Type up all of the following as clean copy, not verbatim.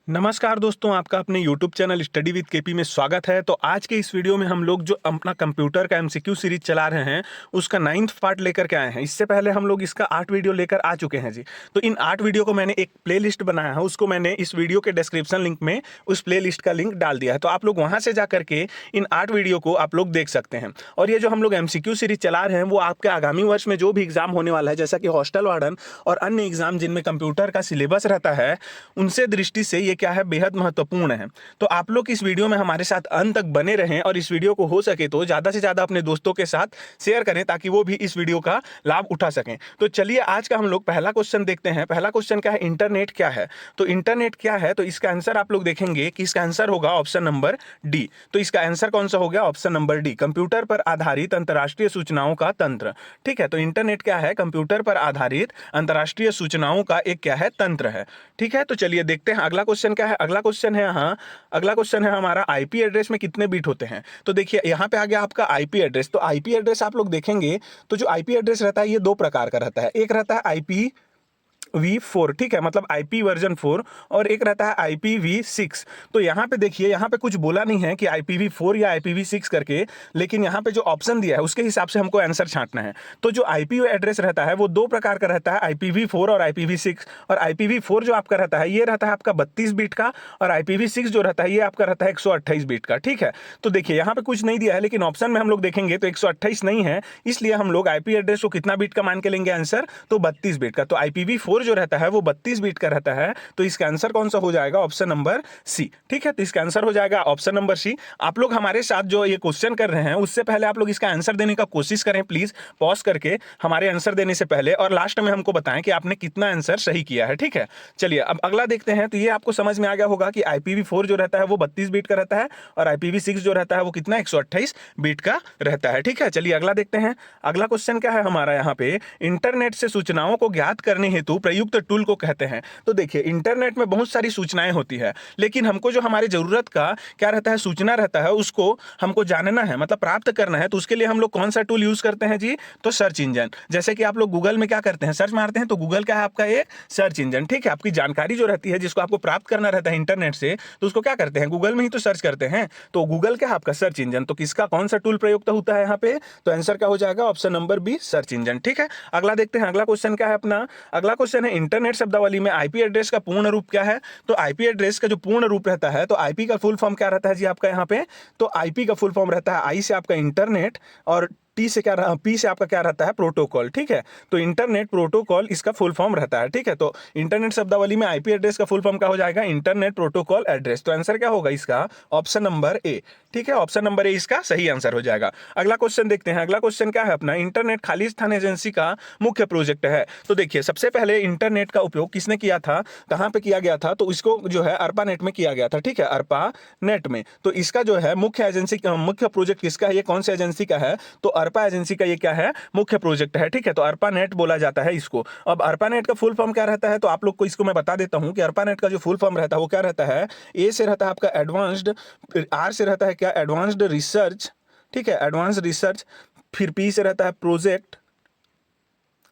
नमस्कार दोस्तों, आपका अपने YouTube channel study with KP में स्वागत है। तो आज के इस वीडियो में हम लोग जो अपना कंप्यूटर का एमसीक्यू सीरीज चला रहे हैं उसका 9th पार्ट लेकर के आए हैं। इससे पहले हम लोग इसका 8 वीडियो लेकर आ चुके हैं जी। तो इन 8 वीडियो को मैंने एक प्लेलिस्ट बनाया है, उसको मैंने इस वीडियो के डिस्क्रिप्शन लिंक में उस प्लेलिस्ट का लिंक डाल दिया है। तो आप लोग वहाँ से जा करके इन 8 वीडियो को आप लोग देख सकते हैं। और ये जो हम लोग एमसीक्यू सीरीज चला रहे हैं वो आपके आगामी वर्ष में जो भी एग्जाम होने वाला है, जैसा कि हॉस्टल वार्डन और अन्य एग्जाम जिनमें कंप्यूटर का सिलेबस रहता है, उनसे दृष्टि से ये क्या है, बेहद महत्वपूर्ण है। तो आप लोग इस वीडियो में हमारे साथ अंत तक बने रहें और इस वीडियो को हो सके तो ज़्यादा से ज़्यादा अपने दोस्तों के साथ शेयर करें ताकि वो भी इस वीडियो का लाभ उठा सकें। तो चलिए आज का हम लोग पहला क्वेश्चन देखते हैं। पहला क्वेश्चन क्या है, इंटरनेट क्या है। तो इंटरनेट क्या है, तो इसका आंसर आप लोग देखेंगे कि इसका आंसर होगा ऑप्शन नंबर डी। तो इसका आंसर कौन सा हो गया, ऑप्शन नंबर डी, कंप्यूटर पर आधारित अंतर्राष्ट्रीय सूचनाओं का तंत्र। ठीक है, तो इंटरनेट क्या है, कंप्यूटर पर आधारित अंतर्राष्ट्रीय सूचनाओं का एक क्या है, तंत्र है। ठीक है, तो चलिए देखते हैं अगला क्वेश्चन क्या है। अगला क्वेश्चन है अगला क्वेश्चन है हमारा, आईपी एड्रेस में कितने बिट होते हैं। तो देखिए यहाँ पे आ गया आपका आईपी एड्रेस। तो आईपी एड्रेस आप लोग देखेंगे तो जो आईपी एड्रेस रहता है ये दो प्रकार का रहता है। एक रहता है IPv4, ठीक है, मतलब IP वर्जन 4, और एक रहता है IPv6। तो यहाँ पे देखिए, यहाँ पे कुछ बोला नहीं है कि IPv4 या IPv6 करके, लेकिन यहाँ पे जो ऑप्शन दिया है उसके हिसाब से हमको आंसर छांटना है। तो जो IP एड्रेस रहता है वो दो प्रकार का रहता है, IPv4 और IPv6। और IPv4 जो आपका रहता है ये रहता है आपका 32 बिट का, और IPv6 जो रहता है ये आपका रहता है 128 बिट का। ठीक है, तो देखिए यहाँ पे कुछ नहीं दिया है, लेकिन ऑप्शन में हम लोग देखेंगे तो 128 नहीं है, इसलिए हम लोग IP एड्रेस को कितना बिट का मान के लेंगे आंसर, तो 32 बिट का। तो IPv4 जो रहता है वो 32 बिट का रहता है। तो इसका आंसर कौन सा हो जाएगा, ऑप्शन नंबर सी। ठीक है, तो इसका आंसर हो जाएगा ऑप्शन नंबर सी। आप लोग हमारे साथ जो ये क्वेश्चन कर रहे हैं उससे पहले आप लोग इसका आंसर देने का कोशिश करें, प्लीज पॉज करके हमारे आंसर देने से पहले, और लास्ट में हमको बताएं कि आपने कितना आंसर सही किया है। ठीक है, चलिए अब अगला देखते हैं। तो ये आपको समझ में आ गया होगा कि IPv4 जो रहता है वो 32 बिट का रहता है, और IPv6 जो रहता है वो कितना, 128 बिट का रहता है। ठीक है, चलिए अगला देखते हैं। अगला क्वेश्चन क्या है हमारा, यहाँ पे इंटरनेट से सूचनाओं को ज्ञात करने हेतु प्रयुक्त टूल को कहते हैं। तो देखिए इंटरनेट में बहुत सारी सूचनाएं होती है, लेकिन हमको जो हमारी जरूरत का क्या रहता है, सूचना रहता है, उसको हमको जानना है, मतलब प्राप्त करना है। तो उसके लिए हम लोग कौन सा टूल यूज करते हैं जी, तो सर्च इंजन। जैसे कि आप लोग गूगल में क्या करते हैं, सर्च मारते हैं, तो गूगल क्या है आपका एक सर्च इंजन। ठीक है, आपकी जानकारी जो रहती है जिसको आपको प्राप्त करना रहता है इंटरनेट से, तो उसको क्या करते हैं, गूगल में ही तो सर्च करते हैं। तो गूगल क्या है आपका सर्च इंजन। तो किसका कौन सा टूल प्रयुक्त होता है यहाँ पे, तो आंसर क्या हो जाएगा, option number B, search engine. ठीक है, अगला देखते हैं। अगला क्वेश्चन क्या है अपना, अगला क्वेश्चन है इंटरनेट शब्दावली में आईपी एड्रेस का पूर्ण रूप क्या है। तो आईपी एड्रेस का जो पूर्ण रूप रहता है, तो आईपी का फुल फॉर्म क्या रहता है जी आपका यहाँ पे, तो आईपी का फुल फॉर्म रहता है, आई से आपका इंटरनेट, और टी से क्या रहा, पी से आपका क्या रहता है, प्रोटोकॉल। ठीक है, तो इंटरनेट प्रोटोकॉल इसका फुल फॉर्म रहता है। ठीक है, तो इंटरनेट शब्दावली में आईपी एड्रेस का फुल फॉर्म क्या हो जाएगा, इंटरनेट प्रोटोकॉल एड्रेस। तो आंसर क्या होगा इसका, ऑप्शन नंबर ए। ठीक है, ऑप्शन नंबर ए इसका सही आंसर हो जाएगा। अगला क्वेश्चन देखते हैं। अगला क्वेश्चन क्या है अपना, इंटरनेट खालिस्तान एजेंसी का मुख्य प्रोजेक्ट है। तो देखिए सबसे पहले इंटरनेट का उपयोग किसने किया था, कहां पे किया गया था, तो इसको जो है अर्पा नेट में किया गया था। ठीक है, अर्पा नेट में। तो इसका जो है मुख्य एजेंसी, मुख्य प्रोजेक्ट किसका है, ये कौन सी एजेंसी का है, तो अर्पा एजेंसी का ये क्या है, मुख्य प्रोजेक्ट है। ठीक है, तो अर्पा नेट बोला जाता है इसको। अब अर्पा नेट का फुल फॉर्म क्या रहता है, तो आप लोग को इसको मैं बता देता हूं कि अर्पा नेट का जो फुल फॉर्म रहता है वो क्या रहता है, ए से रहता है आपका एडवांस्ड, आर से रहता है क्या, एडवांस्ड रिसर्च। ठीक है, एडवांस्ड रिसर्च, फिर पी से रहता है प्रोजेक्ट,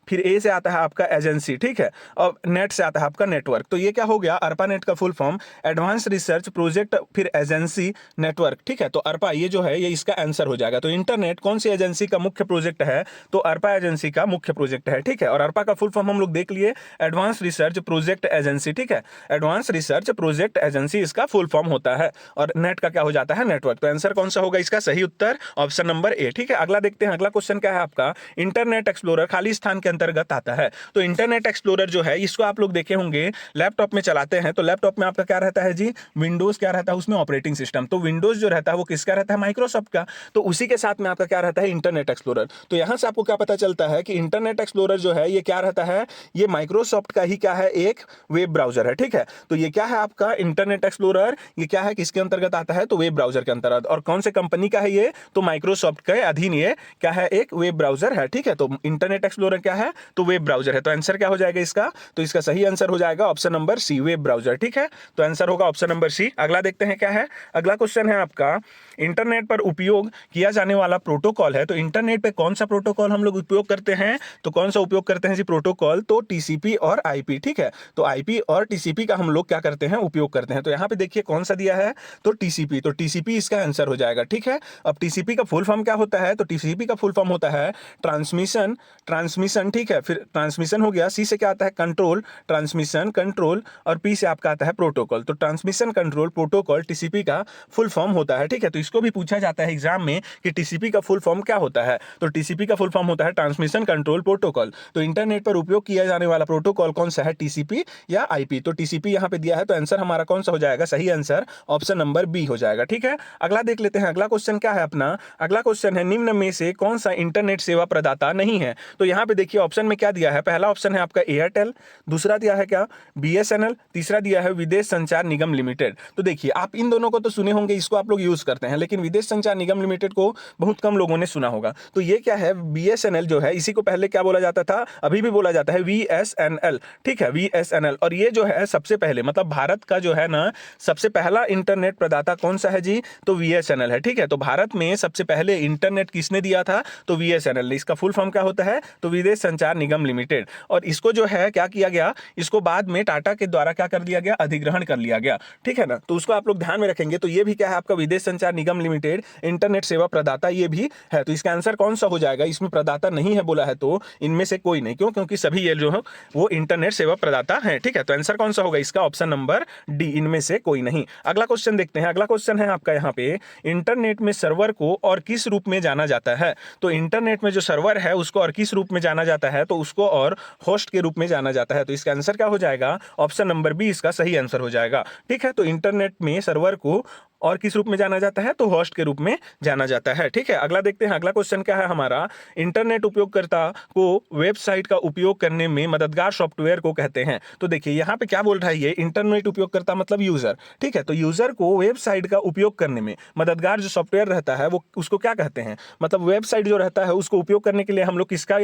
फिर ए से आता है आपका एजेंसी। ठीक है, और नेट से आता है आपका नेटवर्क। तो ये क्या हो गया, अर्पा नेट का full form advance research project, फिर एजेंसी, नेटवर्क। ठीक है, तो अर्पा ये जो है ये इसका आंसर हो जाएगा। तो इंटरनेट कौन सी एजेंसी का मुख्य प्रोजेक्ट है, तो अर्पा एजेंसी का मुख्य प्रोजेक्ट है। ठीक है, और अर्पा का फुल फॉर्म हम लोग देख लिए, एडवांस रिसर्च प्रोजेक्ट एजेंसी। ठीक है, एडवांस रिसर्च प्रोजेक्ट एजेंसी इसका फुल फॉर्म होता है, और नेट का क्या हो जाता है, नेटवर्क। तो आंसर कौन सा होगा इसका, सही उत्तर ऑप्शन नंबर ए। ठीक है, अगला देखते हैं। अगला क्वेश्चन क्या है आपका, इंटरनेट एक्सप्लोरर खालिस्तान के अंतर्गत आता है। तो इंटरनेट एक्सप्लोरर जो है इसको आप लोग देखे होंगे लैपटॉप में चलाते हैं। तो लैपटॉप में आपका क्या रहता है जी, विंडोज क्या रहता है उसमें, ऑपरेटिंग सिस्टम। तो विंडोज जो रहता है वो किसका रहता है, माइक्रोसॉफ्ट का। तो उसी के साथ में आपका क्या रहता है, इंटरनेट एक्सप्लोरर। तो यहां से आपको क्या पता चलता है कि इंटरनेट एक्सप्लोरर जो है ये क्या रहता है, ये माइक्रोसॉफ्ट का ही क्या है, एक वेब ब्राउजर है। ठीक है, तो ये क्या है आपका इंटरनेट एक्सप्लोरर, ये क्या है, किसके अंतर्गत आता है, तो वेब ब्राउजर के अंतर्गत। और कौन से कंपनी का है ये, तो माइक्रोसॉफ्ट के अधीन ये क्या है, एक वेब ब्राउजर है। ठीक है, तो इंटरनेट एक्सप्लोरर क्या है, है? तो वेब ब्राउजर है। तो आंसर क्या हो जाएगा इसका? तो इसका सही आंसर हो जाएगा option number C, web browser. ठीक है, तो आंसर होगा ऑप्शन नंबर सी। अगला देखते हैं क्या है। अगला क्वेश्चन है आपका, इंटरनेट पर उपयोग किया जाने वाला प्रोटोकॉल है। तो इंटरनेट पे कौन सा प्रोटोकॉल हम लोग उपयोग करते हैं? तो कौन सा उपयोग करते हैं जी प्रोटोकॉल? तो टीसीपी और आईपी। ठीक है, तो आईपी और टीसीपी का हम लोग क्या करते हैं? उपयोग करते हैं। तो यहाँ पे देखिए कौन सा दिया है? तो टीसीपी। तो टीसीपी इसका आंसर हो जाएगा। ठीक है, अब टीसीपी का फुल फॉर्म क्या होता है? तो टीसीपी का फुल फॉर्म होता है ट्रांसमिशन। ठीक है, फिर ट्रांसमिशन हो गया, सी से क्या आता है? कंट्रोल, ट्रांसमिशन कंट्रोल, और पी से आपका आता है प्रोटोकॉल। तो ट्रांसमिशन कंट्रोल प्रोटोकॉल टीसीपी का फुल फॉर्म होता है। ठीक है, तो इसको भी पूछा जाता है एग्जाम में कि टीसीपी का फुल फॉर्म क्या होता है? तो टीसीपी का फुल फॉर्म होता है ट्रांसमिशन कंट्रोल प्रोटोकॉल। तो इंटरनेट पर उपयोग किया जाने वाला प्रोटोकॉल कौन सा है? टीसीपी या आईपी? तो टीसीपी यहाँ पे दिया है, तो आंसर हमारा कौन सा हो जाएगा? सही आंसर ऑप्शन नंबर बी हो जाएगा। ठीक है, अगला देख लेते हैं। अगला क्वेश्चन क्या है अपना? अगला क्वेश्चन है, निम्न में से कौन सा इंटरनेट सेवा प्रदाता नहीं है? तो यहाँ पे देखिए ऑप्शन में क्या दिया है। पहला ऑप्शन है आपका एयरटेल, दूसरा दिया है क्या? बीएसएनएल, तीसरा दिया है विदेश संचार निगम लिमिटेड। तो देखिए आप इन दोनों को तो सुने होंगे, इसको आप लोग यूज करते हैं, लेकिन विदेश संचार निगम लिमिटेड को बहुत कम लोगों ने सुना होगा। तो ये क्या है? बीएसएनएल जो है, इसी को पहले क्या बोला जाता था? अभी भी बोला जाता है वीएसएनएल। ठीक है, वीएसएनएल। और ये जो है सबसे पहले, मतलब भारत का जो है ना सबसे पहला इंटरनेट प्रदाता कौन सा है जी? तो वीएसएनएल है। ठीक है, तो भारत में सबसे पहले इंटरनेट किसने दिया था? तो वीएसएनएल ने। इसका फुल फॉर्म क्या होता है? तो विदेश संचार निगम लिमिटेड। और इसको जो है क्या किया गया? इसको बाद में टाटा के द्वारा क्या कर दिया गया? अधिग्रहण कर लिया गया। ठीक है ना, तो उसको आप लोग ध्यान में रखेंगे। तो ये भी क्या है आपका? विदेश संचार निगम लिमिटेड इंटरनेट सेवा प्रदाता ये भी है। तो इसका आंसर कौन सा हो जाएगा? इसमें प्रदाता नहीं है बोला है, तो इनमें से कोई नहीं। क्यों? क्योंकि सभी ये जो है वो इंटरनेट सेवा प्रदाता है। ठीक है, तो आंसर कौन सा होगा इसका? ऑप्शन नंबर डी, इनमें से कोई नहीं। अगला क्वेश्चन देखते हैं। अगला क्वेश्चन है आपका यहाँ पे, इंटरनेट में सर्वर को और किस रूप में जाना जाता है? तो इंटरनेट में जो सर्वर है उसको और किस रूप में जाना जाता है? तो उसको और होस्ट के रूप में जाना जाता है। तो इसका आंसर क्या हो जाएगा? ऑप्शन नंबर बी इसका सही आंसर हो जाएगा। ठीक है, तो इंटरनेट में सर्वर को और किस रूप में जाना जाता है? तो होस्ट के रूप में जाना जाता है। ठीक है, अगला देखते हैं। अगला क्वेश्चन क्या है हमारा, इंटरनेट उपयोगकर्ता को वेबसाइट का उपयोग करने में मददगार सॉफ्टवेयर को कहते हैं। तो देखिए यहाँ पे क्या बोल रहा है ये, इंटरनेट उपयोगकर्ता मतलब यूजर। ठीक है, तो यूजर को वेबसाइट का उपयोग करने में मददगार जो सॉफ्टवेयर रहता है वो उसको क्या कहते हैं? मतलब वेबसाइट जो रहता है उसको उपयोग करने के लिए हम लोग किसका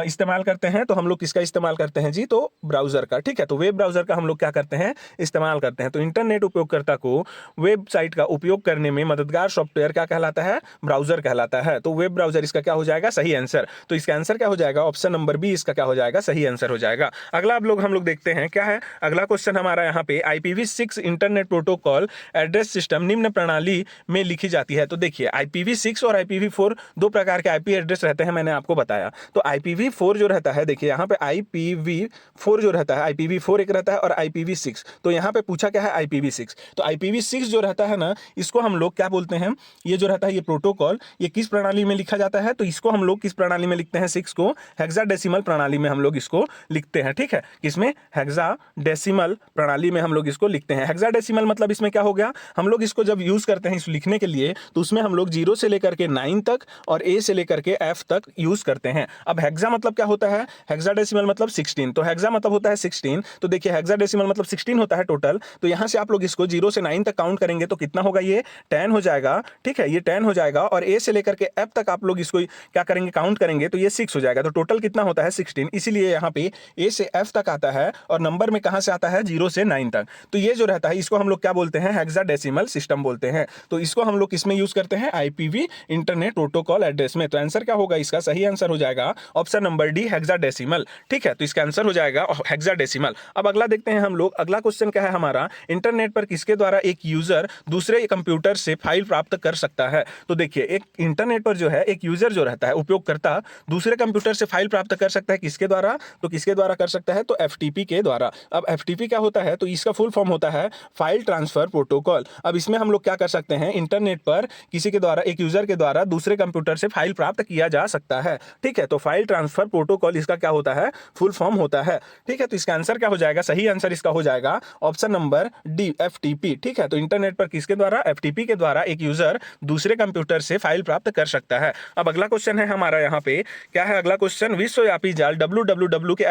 इस्तेमाल करते हैं? तो हम लोग किसका इस्तेमाल करते हैं जी? तो ब्राउजर का। ठीक है, तो वेब ब्राउजर का हम लोग क्या करते हैं? इस्तेमाल करते हैं। तो इंटरनेट उपयोगकर्ता को वेबसाइट का उपयोग करने में मददगार सॉफ्टवेयर क्या कहलाता है? ब्राउजर कहलाता है। तो वेब ब्राउजर इसका क्या हो जाएगा? सही आंसर। तो इसका आंसर क्या हो जाएगा? ऑप्शन नंबर बी इसका क्या हो जाएगा? सही आंसर हो जाएगा। अगला हम लोग देखते हैं क्या है। अगला क्वेश्चन हमारा यहाँ पे, IPv6 internet protocol address system निम्न प्रणाली में लिखी जाती है। तो देखिए IPv6 और IPv4 दो प्रकार के आईपी एड्रेस रहते हैं, मैंने आपको बताया। तो IPv4 जो रहता है, देखिए यहाँ पे IPv4 जो रहता है, IPv4 एक रहता है और IPv6। तो यहाँ पे पूछा क्या है? IPv6। तो IPv6 जो रहता है ना, इसको हम लोग क्या बोलते हैं? ये जो रहता है ये प्रोटोकॉल, ये किस प्रणाली में लिखा जाता है? तो इसको हम लोग किस प्रणाली में लिखते हैं? 6 को हेक्साडेसिमल प्रणाली में हम लोग इसको लिखते हैं। ठीक है, किसमें? हेक्साडेसिमल प्रणाली में हम लोग इसको लिखते हैं। हेक्साडेसिमल मतलब इसमें क्या हो गया? हम लोग इसको जब यूज करते हैं इस लिखने के लिए, तो उसमें हम लोग 0 से लेकर के 9 तक और A से लेकर के F तक यूज करते हैं। अब हेक्सा मतलब क्या होता है? हेक्साडेसिमल मतलब 16। तो हेक्सा मतलब होता है 16। तो देखिए हेक्साडेसिमल मतलब 16 होता है टोटल। तो यहां से आप लोग इसको 0 से 9 तक काउंट करेंगे तो कितना होगा? ये 10 हो जाएगा। ठीक है, ये 10 हो जाएगा। और A से लेकर के F तक आप लोग इसको क्या करेंगे? काउंट करेंगे तो ये 6 हो जाएगा। तो टोटल कितना होता है? 16। इसीलिए यहाँ पे A से F तक आता है और नंबर में कहां से आता है? 0 से 9 तक। तो ये जो रहता है इसको हम लोग क्या बोलते हैं? हेक्साडेसिमल सिस्टम बोलते हैं। तो इसको हम लोग किसमें यूज करते हैं? IPv इंटरनेट प्रोटोकॉल एड्रेस में। तो आंसर क्या होगा इसका? सही आंसर हो जाएगा ऑप्शन नंबर डी, हेक्साडेसिमल। ठीक है, तो इसका आंसर हो जाएगा हेक्साडेसिमल। अब अगला देखते हैं हम लोग। अगला क्वेश्चन क्या है हमारा, इंटरनेट पर किसके द्वारा एक यूजर दूसरे कंप्यूटर से फाइल प्राप्त कर सकता है? तो देखिए एक इंटरनेट पर जो है एक यूजर जो रहता है, उपयोगकर्ता, दूसरे कंप्यूटर से फाइल प्राप्त कर सकता है। किसके द्वारा? तो किसके द्वारा कर सकता है? तो FTP के द्वारा। अब FTP क्या होता है? तो इसका फुल फॉर्म होता है फाइल ट्रांसफर प्रोटोकॉल। अब इसमें हम लोग क्या कर सकते हैं? इंटरनेट पर किसी के द्वारा, एक यूजर के द्वारा दूसरे कंप्यूटर से फाइल प्राप्त किया जा सकता है। ठीक है, तो फाइल ट्रांसफर प्रोटोकॉल इसका क्या होता है? फुल फॉर्म होता है। ठीक है, तो इसका आंसर क्या हो जाएगा? सही आंसर इसका हो जाएगा ऑप्शन नंबर डी, FTP। ठीक है, तो इंटरनेट पर किसके किसके द्वारा, FTP के द्वारा एक यूजर दूसरे कंप्यूटर से फाइल प्राप्त कर सकता है। अब अगला क्वेश्चन है हमारा यहाँ पे, क्या है अगला क्वेश्चन, विश्वव्यापी जाल www के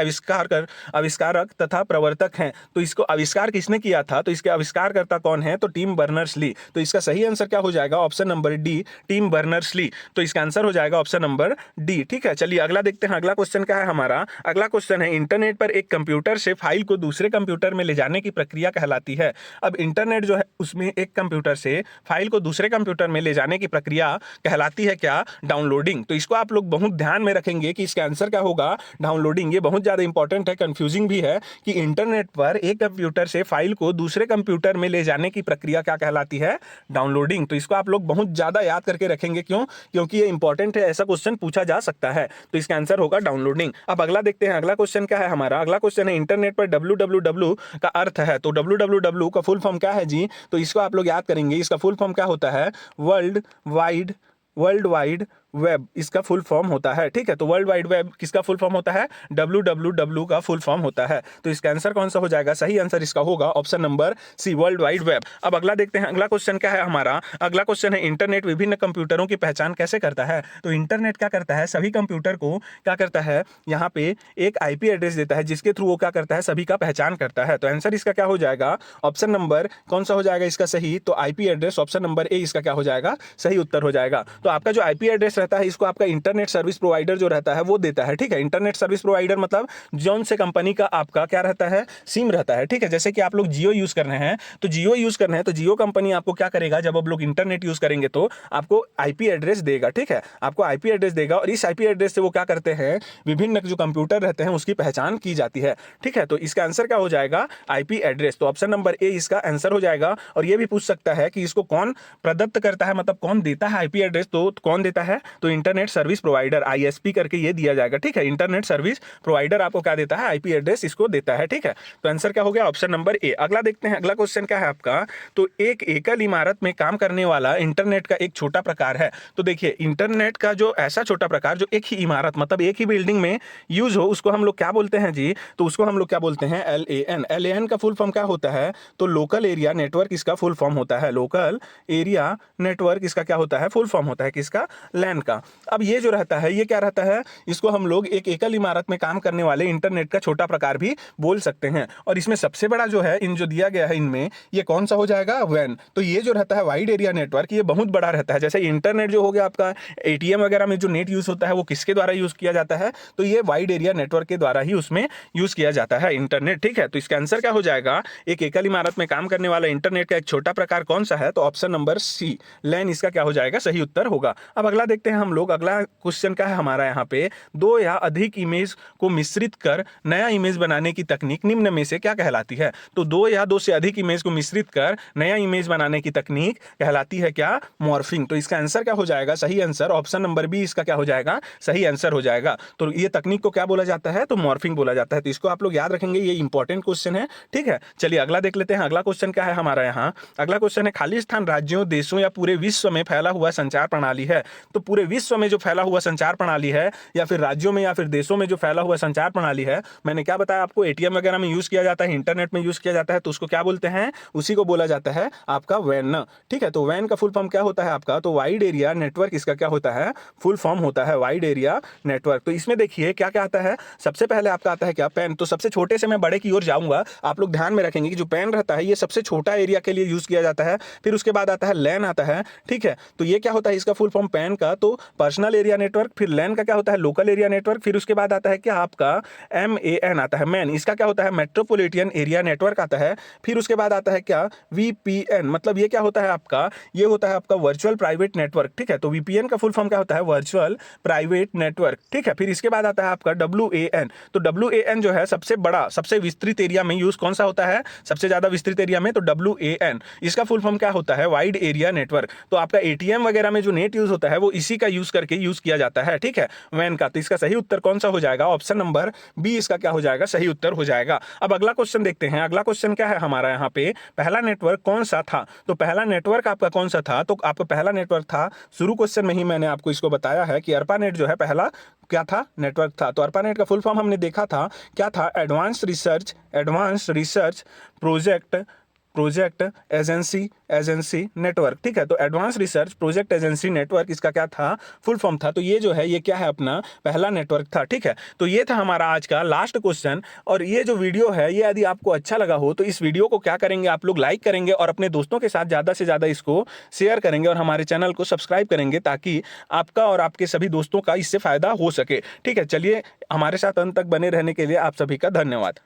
आविष्कारक तथा प्रवर्तक हैं, तो इसको आविष्कार किसने किया था, तो इसके आविष्कारकर्ता कौन है, तो टिम बर्नर्स-ली। तो इसका सही आंसर क्या हो जाएगा, option number D, Tim Berners-Lee. तो इसका आंसर हो जाएगा ऑप्शन नंबर डी। ठीक है, चलिए अगला देखते हैं। अगला क्वेश्चन क्या है हमारा, अगला क्वेश्चन है इंटरनेट पर एक कंप्यूटर से फाइल को दूसरे कंप्यूटर में ले जाने की प्रक्रिया कहलाती है। अब इंटरनेट जो है उसमें एक कंप्यूटर से फाइल को दूसरे कंप्यूटर में ले जाने की प्रक्रिया कहलाती है क्या, डाउनलोडिंग। तो इसको आप लोग बहुत ध्यान में रखेंगे कि इसका आंसर क्या होगा, डाउनलोडिंग। ये बहुत ज्यादा इंपॉर्टेंट है, कंफ्यूजिंग भी है कि इंटरनेट पर एक कंप्यूटर से फाइल को दूसरे कंप्यूटर में ले जाने की प्रक्रिया क्या कहलाती है, डाउनलोडिंग। तो इसको आप लोग बहुत ज्यादा याद करके रखेंगे, क्यों, क्योंकि ये इंपॉर्टेंट है, ऐसा क्वेश्चन पूछा जा सकता है। तो इसका आंसर होगा डाउनलोडिंग। अब अगला देखते हैं, अगला क्वेश्चन क्या है हमारा, अगला क्वेश्चन है इंटरनेट पर www का अर्थ है। तो www का फुल फॉर्म क्या है जी, तो इसको आप लोग याद करेंगे। इसका फुल फॉर्म क्या होता है, वर्ल्ड वाइड वेब, इसका फुल फॉर्म होता है। ठीक है, तो वर्ल्ड वाइड वेब किसका फुल फॉर्म होता है, www का फुल फॉर्म होता है। तो इसका आंसर कौन सा हो जाएगा, सही आंसर इसका होगा option number C, world wide web. अब अगला देखते हैं, अगला क्वेश्चन क्या है हमारा, अगला क्वेश्चन है इंटरनेट विभिन्न कंप्यूटरों की पहचान कैसे करता है। तो इंटरनेट क्या करता है, सभी कंप्यूटर को क्या करता है, यहाँ पे एक IP एड्रेस देता है, जिसके थ्रू वो क्या करता है, सभी का पहचान करता है। तो आंसर इसका क्या हो जाएगा, ऑप्शन नंबर कौन सा हो जाएगा इसका सही, तो IP address option number A इसका क्या हो जाएगा, सही उत्तर हो जाएगा। तो आपका जो IP एड्रेस रहता है, इसको आपका इंटरनेट सर्विस प्रोवाइडर जो रहता है वो देता है। ठीक है, इंटरनेट सर्विस प्रोवाइडर मतलब जौन से कंपनी का आपका क्या रहता है, सिम रहता है। ठीक है, जैसे कि आप लोग जियो यूज कर रहे हैं, तो जियो यूज कर रहे हैं, तो जियो कंपनी आपको क्या करेगा, जब आप लोग इंटरनेट यूज करेंगे तो आपको IP एड्रेस देगा। ठीक है, आपको IP एड्रेस देगा, और इस IP एड्रेस से वो क्या करते हैं, विभिन्न जो कंप्यूटर रहते हैं उसकी पहचान की जाती है। ठीक है, तो इसका आंसर क्या हो जाएगा, IP एड्रेस। तो ऑप्शन नंबर ए इसका आंसर हो जाएगा। और ये भी पूछ सकता है कि इसको कौन प्रदत्त करता है, मतलब कौन देता है IP एड्रेस, तो कौन देता है, तो इंटरनेट सर्विस प्रोवाइडर, ISP करके ये दिया जाएगा। ठीक है, इंटरनेट सर्विस प्रोवाइडर आपको क्या देता है, IP एड्रेस इसको देता है। ठीक है, तो आंसर क्या हो गया, ऑप्शन नंबर ए। अगला देखते हैं, अगला क्वेश्चन क्या है आपका, तो एक एकल इमारत में काम करने वाला इंटरनेट का एक छोटा प्रकार है। तो देखिए, इंटरनेट का जो ऐसा छोटा प्रकार जो एक ही इमारत मतलब एक ही बिल्डिंग में यूज हो, उसको हम लोग क्या बोलते हैं जी, तो उसको हम लोग क्या बोलते हैं, LAN का फुल फॉर्म क्या होता है, तो लोकल एरिया नेटवर्क इसका फुल फॉर्म होता है। लोकल एरिया नेटवर्क इसका क्या होता है, फुल फॉर्म होता है किसका, LAN का। अब ये जो रहता है, ये क्या रहता है, इसको हम लोग एक एकल इमारत में काम करने वाले इंटरनेट का छोटा प्रकार भी बोल सकते हैं। और इसमें सबसे बड़ा जो है, इन जो दिया गया है इनमें, ये कौन सा हो जाएगा, WAN। तो ये जो रहता है वाइड एरिया नेटवर्क, ये बहुत बड़ा रहता है। जैसे इंटरनेट जो हो गया आपका, ATM वगैरह में जो नेट यूज होता है वो किसके द्वारा यूज किया जाता है, तो ये वाइड एरिया नेटवर्क के द्वारा ही उसमें यूज किया जाता है इंटरनेट। ठीक है, तो इसका आंसर क्या हो जाएगा, एक एकल इमारत में काम करने वाला इंटरनेट का एक छोटा प्रकार कौन सा है, तो ऑप्शन नंबर सी, LAN इसका क्या हो जाएगा, सही उत्तर होगा। अब अगला देखते हैं हम लोग, अगला क्वेश्चन क्या है हमारा यहाँ पे, दो या अधिक इमेज को मिश्रित कर नया इमेज बनाने की तकनीक निम्न में से क्या कहलाती है। तो दो से अधिक इमेज को मिश्रित कर नया इमेज बनाने की तकनीक कहलाती है क्या, मॉर्फिंग। तो इसका आंसर क्या हो जाएगा, सही आंसर ऑप्शन नंबर बी इसका क्या हो जाएगा, सही आंसर हो जाएगा। तो ये तकनीक को क्या बोला जाता है, तो मॉर्फिंग बोला जाता है। तो इसको आप लोग याद रखेंगे, ये इंपॉर्टेंट क्वेश्चन है। ठीक है, चलिए अगला देख लेते हैं। अगला क्वेश्चन क्या है हमारा यहाँ, अगला क्वेश्चन है खालिस्तान राज्यों, देशों या पूरे विश्व में फैला हुआ संचार प्रणाली है। तो पूरे विश्व में जो फैला हुआ संचार प्रणाली है, या फिर राज्यों में या फिर देशों में जो फैला हुआ संचार प्रणाली है, मैंने क्या बताया आपको, ATM वगैरह में यूज किया जाता है, इंटरनेट में यूज किया जाता है, तो उसको क्या बोलते हैं, उसी को बोला जाता है आपका WAN। ठीक है, तो WAN का फुल फॉर्म क्या होता है आपका, तो वाइड एरिया नेटवर्क इसका क्या होता है, फुल फॉर्म होता है वाइड एरिया नेटवर्क। तो इसमें देखिए क्या क्या आता है, सबसे पहले आपका आता है क्या, पैन। तो सबसे छोटे से मैं बड़े की ओर जाऊंगा, आप लोग ध्यान में रखेंगे कि जो पैन रहता है ये सबसे छोटा एरिया के लिए यूज किया जाता है। फिर उसके बाद आता है LAN आता है। ठीक है, तो ये क्या होता है, इसका फुल फॉर्म पैन का तो पर्सनल एरिया नेटवर्क, फिर LAN का क्या होता है, लोकल एरिया नेटवर्क, फिर उसके बाद आता है क्या आपका MAN आता है, मैन, इसका क्या होता है, मेट्रोपॉलिटन एरिया नेटवर्क आता है। फिर उसके बाद आता है क्या, VPN, मतलब ये क्या होता है आपका, ये होता है आपका वर्चुअल प्राइवेट नेटवर्क। ठीक है, तो VPN का फुल फॉर्म क्या होता है, वर्चुअल प्राइवेट नेटवर्क। ठीक है, फिर इसके बाद आता है आपका WAN। तो WAN जो है सबसे बड़ा, सबसे विस्तृत एरिया में यूज कौन सा होता है, सबसे ज्यादा विस्तृत एरिया में, तो WAN। इसका फुल फॉर्म क्या होता है, वाइड एरिया नेटवर्क। तो आपका ATM वगैरह में जो नेट यूज होता है वो इसी का यूज करके यूज किया जाता है। ठीक है, WAN का। तो इसका सही उत्तर कौन सा हो जाएगा, ऑप्शन नंबर बी इसका क्या हो जाएगा, सही उत्तर हो जाएगा। अब अगला क्वेश्चन देखते हैं। अगला क्वेश्चन क्या है हमारा यहाँ पे, पहला नेटवर्क कौन सा था। तो पहला नेटवर्क आपका कौन सा था, तो आपका पहला नेटवर्क था, शुरू क्वेश्चन में ही मैंने आपको इसको बताया है कि ARPANET जो है पहला क्या था, नेटवर्क था। तो ARPANET का फुल फॉर्म हमने देखा था क्या था, advance research project project agency network, ठीक है। तो advance research project agency network, इसका क्या था, फुल फॉर्म था। तो ये जो है ये क्या है, अपना पहला नेटवर्क था, ठीक है। तो ये था हमारा आज का लास्ट क्वेश्चन। और ये जो वीडियो है ये यदि आपको अच्छा लगा हो तो इस वीडियो को क्या करेंगे, आप लोग लाइक करेंगे और अपने दोस्तों के साथ ज़्यादा से ज़्यादा इसको शेयर करेंगे और हमारे चैनल को सब्सक्राइब करेंगे, ताकि आपका और आपके सभी दोस्तों का इससे फायदा हो सके, ठीक है। चलिए, हमारे साथ अंत तक बने रहने के लिए आप सभी का धन्यवाद।